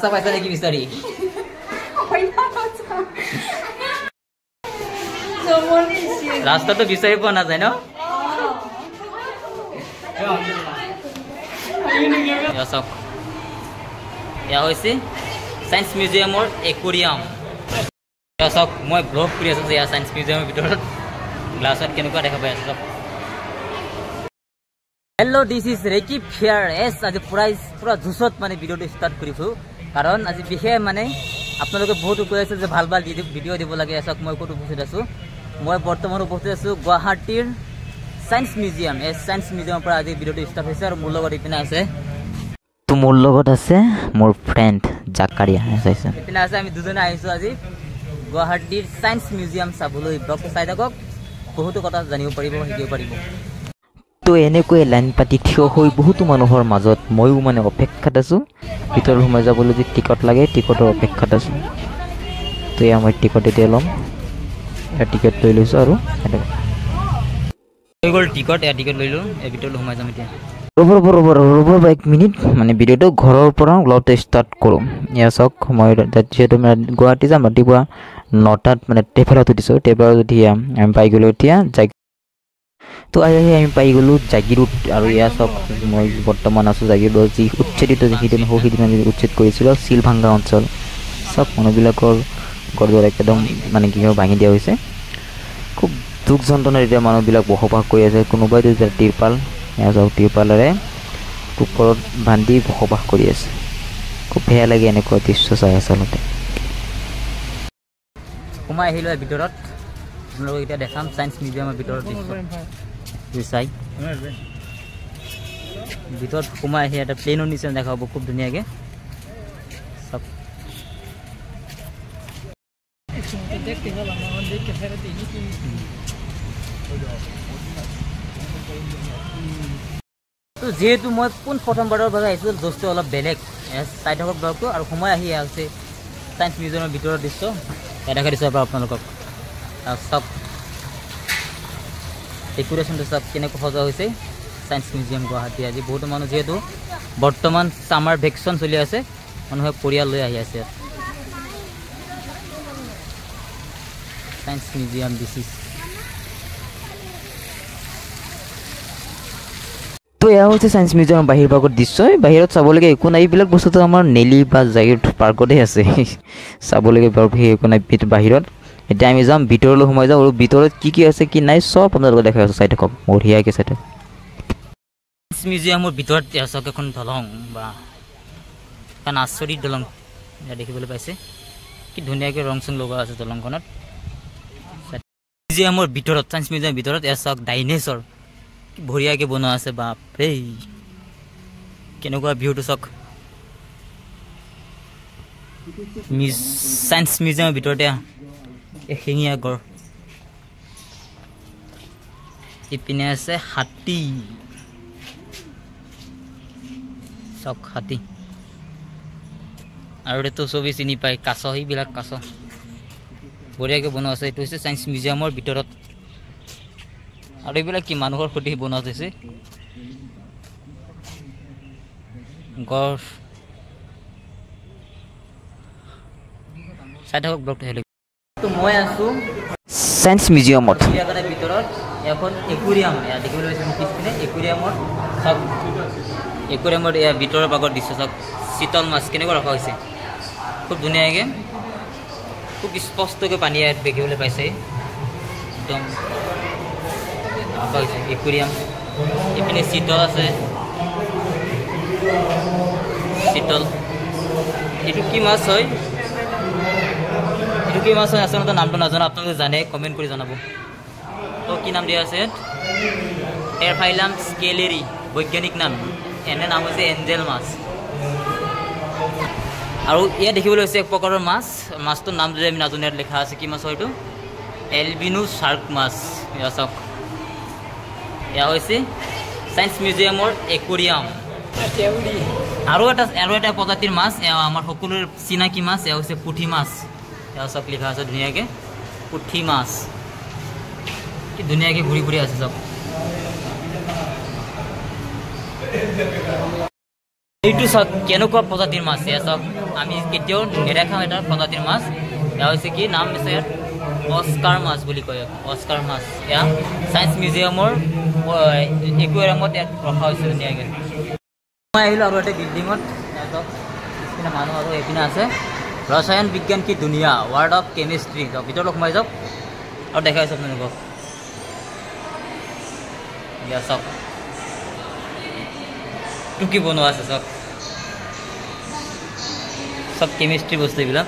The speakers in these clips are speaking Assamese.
Sa paisa neki bisari. Rasta to bisari pa na jay no. Ya sok. Ya hoise Science Museum or Aquarium. Ya sok moi vlog kuri asu ya Science Museum bitorot glassot kenuka dekha pai asu sok. Hello, this is Rekip here. Yes, আজি পুরা জুসত মানে ভিডিওটো স্টার্ট কৰিছো কাৰণ আজি বিশেষ মানে আপোনালোকে বহুত কৈ আছে যে ভাল ভাল ভিডিও দিব লাগে এসক মই কত উপস্থিত আছো মই বৰ্তমান উপস্থিত আছো গুৱাহাটীৰ সায়েন্স মিউজিয়াম এই সায়েন্স মিউজিয়ামৰ পৰা আজি ভিডিওটো স্টাৰ্ট হৈছে আৰু মোৰ লগত ইপিনে আছে তো মোৰ লগত আছে মোৰ ফ্ৰেন্ড জাকাৰিয়া আছে ইপিনে আছে আমি দুজনে আহিছো আজি গুৱাহাটীৰ সায়েন্স মিউজিয়াম চাবলৈ ব্লগটো চাই থাকক বহুত কথা জানিব পাৰিব শিকিব পাৰিব তো এনেকৈ লাইন পাতি থিয় হৈ বহুতো মানুহৰ মাজত ময়ো মানে অপেক্ষাত আছো ভিতৰ সোমাই যাবলৈ যে টিকট লাগে টিকটৰ অপেক্ষাত আছো তো এয়া মই টিকট এতিয়া লম এয়া টিকট লৈ লৈছো আৰু হৈ গ'ল টিকট এয়া টিকট লৈ লো এই ভিতৰলৈ সোমাই যাম এতিয়া ৰ'ব 1 মিনিট মানে ভিডিওটো ঘৰৰ পৰা ওলাওতে ষ্টাৰ্ট কৰো এয়া চাওক মই যেহেতু গুৱাহাটী যাম ৰাতিপুৱা 9টাত মানে ট্ৰেভেলত উঠিছো ট্ৰেভেলত উঠি আমি পাই গ'লো এতিয়া তো আমি পাই গ'লো জাগিৰোড আৰু ইয়া সব মই বৰ্তমান আছো জাগিৰোড যি উচ্ছেদিত যিদিন হহিদিন আমি উচ্ছেদ কৰিছিল সিলভাঙ্গা অঞ্চল সব মানুহবিলাকৰ গৰদৰ একদম মানে কি ভাঙি দিয়া হৈছে খুব দুখ যন্ত্ৰণাৰ এতিয়া মানুহবিলাক বসবাস কৰি আছে কোনোবাই যে তিৰপাল ইয়া সব তিৰপালৰে ওপৰত বান্ধি বসবাস কৰি আছে খুব বেয়া লাগে এনেকুৱা দৃশ্য চাই আচলতে সোমাই আহিলো ভিতৰত আপোনালোক এতিয়া দেখাম সায়েন্স মিউজিয়ামৰ ভিতৰত চাই ভিতৰত সোমাই আহি এটা প্লেনৰ নিচিনা দেখা হ'ব খুব ধুনীয়াকৈ সব তো যেহেতু মই কোন প্ৰথমবাৰৰ বাবে আহিছোঁ দোষটো অলপ বেলেগ চাই থাকক ব্লগটো আৰু সময় আহি আছে সায়েন্স মিউজিয়ামৰ ভিতৰৰ দৃশ্য দেখা দিছোঁ আপোনালোকক সব ডেকোৰেশনটো সব কেনেকৈ সজা হৈছে সায়েন্স মিউজিয়াম গুৱাহাটী আজি বহুত মানুহ যেহেতু বৰ্তমান সামাৰ ভেকেশন চলি আছে মানুহে পৰিয়াল লৈ আহি আছে সায়েন্স মিউজিয়াম দিছ তো এয়া হৈছে সায়েন্স মিউজিয়ামৰ বাহিৰ ভাগৰ দৃশ্য বাহিৰত চাবলগীয়া একো নাই এইবিলাক বস্তুটো আমাৰ নেলি বা জাগিৰোড পাৰ্কতে আছে চাবলগীয়া একো নাই বাহিৰত এতিয়া আমি যাম ভিতৰলৈ সোমাই যাওঁ আৰু ভিতৰত কি আছে কি নাই সব আপোনালোকে দেখাই আছো চাই থাকক বঢ়িয়াকৈ চাই থাকক সায়েন্স মিউজিয়ামৰ ভিতৰত এসক এখন দলং বা এখন আচৰিত দলং দেখিবলৈ পাইছে কি ধুনীয়াকৈ ৰং চং লগোৱা আছে দলংখনত মিউজিয়ামৰ ভিতৰত সায়েন্স মিউজিয়ামৰ ভিতৰত এসক ডাইনেছৰ কি বঢ়িয়াকৈ বনোৱা আছে বাপৰে কেনেকুৱা ভিউটো চাওক সায়েন্স মিউজিয়ামৰ ভিতৰতে এশিঙীয়া গড় ইপিনে আছে হাতী চক হাতী আৰু এটো ছবি চিনি পাই কাছ এইবিলাক কাছ বঢ়িয়াকৈ বনোৱা আছে এইটো হৈছে সায়েন্স মিউজিয়ামৰ ভিতৰত আৰু এইবিলাক কি মানুহৰ সৈতে বনোৱা হৈছে গড় চাই থাকক ব্লগটো হেল্ল তো মই আছো সায়েন্স মিউজিয়ামত ইয়াৰ ভিতৰত এখন একুৰিয়াম ইয়া দেখিবলৈ পাইছে পিছপিনে একুৰিয়ামৰ সব একুৰিয়ামৰ ইয়া ভিতৰৰ ভাগৰ দৃশ্য সব শীতল মাছ কেনেকৈ ৰখা হৈছে খুব ধুনীয়াকৈ খুব স্পষ্টকৈ পানী ইয়াত দেখিবলৈ পাইছে একদম একুৰিয়াম ইপিনে শীতল আছে শীতল এইটো কি মাছ হয় এইটো কি মাছ হয় আচলতে নামটো নাজানো আপোনালোকে জানে কমেণ্ট কৰি জনাব তো কি নাম দিয়া আছে এৰফাইলাম স্কেলেৰি বৈজ্ঞানিক নাম এনে নাম হৈছে এঞ্জেল মাছ আৰু ইয়াত দেখিবলৈ হৈছে এক প্ৰকাৰৰ মাছটোৰ নাম যদি আমি নাজানো ইয়াত লিখা আছে কি মাছ হয় এইটো এলবিনো শাৰ্ক মাছ এয়া চাওক এয়া হৈছে সায়েন্স মিউজিয়ামৰ একুৰিয়াম আৰু এটা প্ৰজাতিৰ মাছ এয়া আমাৰ সকলোৰে চিনাকি মাছ এয়া হৈছে পুঠি মাছ এয়া চব লিখা আছে ধুনীয়াকৈ পুঠি মাছ কি ধুনীয়াকৈ ঘূৰি ঘূৰি আছে চব এইটো চাওক কেনেকুৱা প্ৰজাতিৰ মাছ এয়া চাওক আমি কেতিয়াও নেদেখা এটা প্ৰজাতিৰ মাছ এয়া হৈছে কি নাম হৈছে অস্কাৰ মাছ বুলি কয় অস্কাৰ মাছ এয়া ছায়েন্স মিউজিয়ামৰ একুৱেৰিয়ামত ইয়াত ৰখা হৈছে ধুনীয়াকৈ মই আহিলোঁ আৰু এটা বিল্ডিঙত চাওক পিছপিনে মানুহ আৰু এইপিনে আছে ৰসায়ন বিজ্ঞান কি দুনিয়া ৱাৰ্ল্ড অফ কেমিষ্ট্ৰি যাওক ভিতৰলৈ সোমাই যাওক আৰু দেখাই চাওক আপোনালোকক এয়া চাওক টুকি বনোৱা আছে চাওক চব কেমিষ্ট্ৰি বস্তু এইবিলাক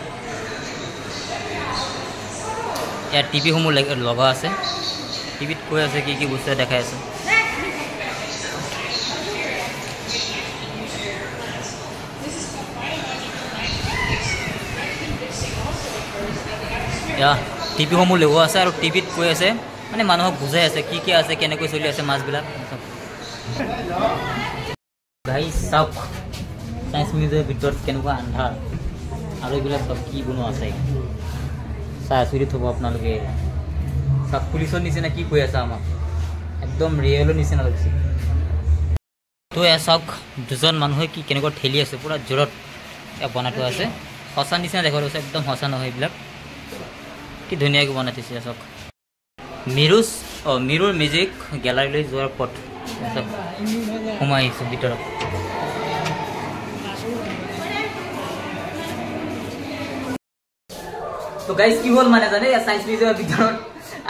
ইয়াত টিভিসমূহ লগা আছে টিভিত কৈ আছে কি কি বস্তু দেখাই আছে টিভিসমূহ লগোৱা আছে আৰু টিভিত কৈ আছে মানে মানুহক বুজাই আছে কি আছে কেনেকৈ চলি আছে মাছবিলাক গাইজ চাওক ছায়েন্স মিউজিয়ামৰ ভিতৰত কেনেকুৱা আন্ধাৰ আৰু এইবিলাক চব কি বনোৱা আছে চাই আচৰিত থ'ব আপোনালোকে চাওক পুলিচৰ নিচিনা কি কৈ আছে আমাক একদম ৰিয়েলৰ নিচিনা লাগিছে তো এয়া চাওক দুজন মানুহে কি কেনেকুৱা ঠেলি আছে পূৰা জোৰত এয়া বনাই থোৱা আছে সঁচা নিচিনা দেখা গৈছে একদম সঁচা নহয় এইবিলাক কি ধুনীয়াকৈ বনাই থৈছে চাওক মিৰুৰ মিউজিক গেলাৰীলৈ যোৱাৰ পথ সোমাই আহিছোঁ ভিতৰত তো গাইজ কি হ'ল মানে জানে ছায়েন্স মিউজিয়ামৰ ভিতৰত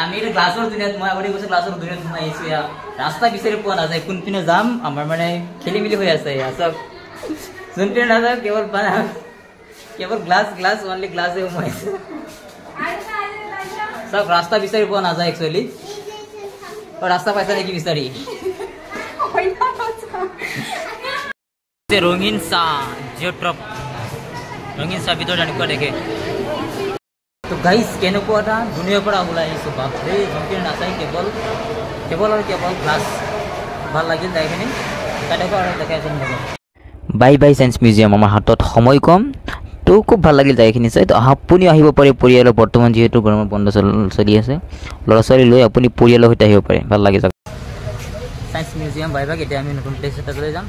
আমি এটা গ্লাছৰ দুনিয়াত মই আগতে গৈছোঁ গ্লাছৰ দুনিয়াত সোমাই আহিছোঁ ইয়াত ৰাস্তা বিচাৰি পোৱা নাযায় কোনপিনে যাম আমাৰ মানে খেলি মেলি হৈ আছে চাওক যোনপিনে নাযাওঁ কেৱল গ্লাছ অনলি গ্লাছে সোমাই আছে চাওক ৰাস্তা বিচাৰি পোৱা নাযায় একচুৱেলি ৰাস্তা পাইছা নেকি বিচাৰি ৰঙীন চাহ জিঅ'ট্ৰপ ৰঙীন চাহ ভিতৰত এনেকুৱা দেখে তো গাইজ কেনেকুৱা এটা দুনিয়াৰ পৰা ওলাই আহিছোঁ বাপৰে যোনখিনি নাচাই কেৱল আৰু কেৱল গ্লাছ ভাল লাগিল যাইখিনি তেনেকুৱা আৰু দেখাইছে বাই বাই ছায়েন্স মিউজিয়াম আমাৰ হাতত সময় কম তো খুব ভাল লাগিল যাইখিনি চাই তো আপুনি আহিব পাৰে পৰিয়ালৰ বৰ্তমান যিহেতু গৰমৰ বন্ধ চলি আছে ল'ৰা ছোৱালী লৈ আপুনি পৰিয়ালৰ সৈতে আহিব পাৰে ভাল লাগি যাওক ছায়েন্স মিউজিয়াম বাই বাই এতিয়া আমি নতুন প্লেচ এটালৈ যাম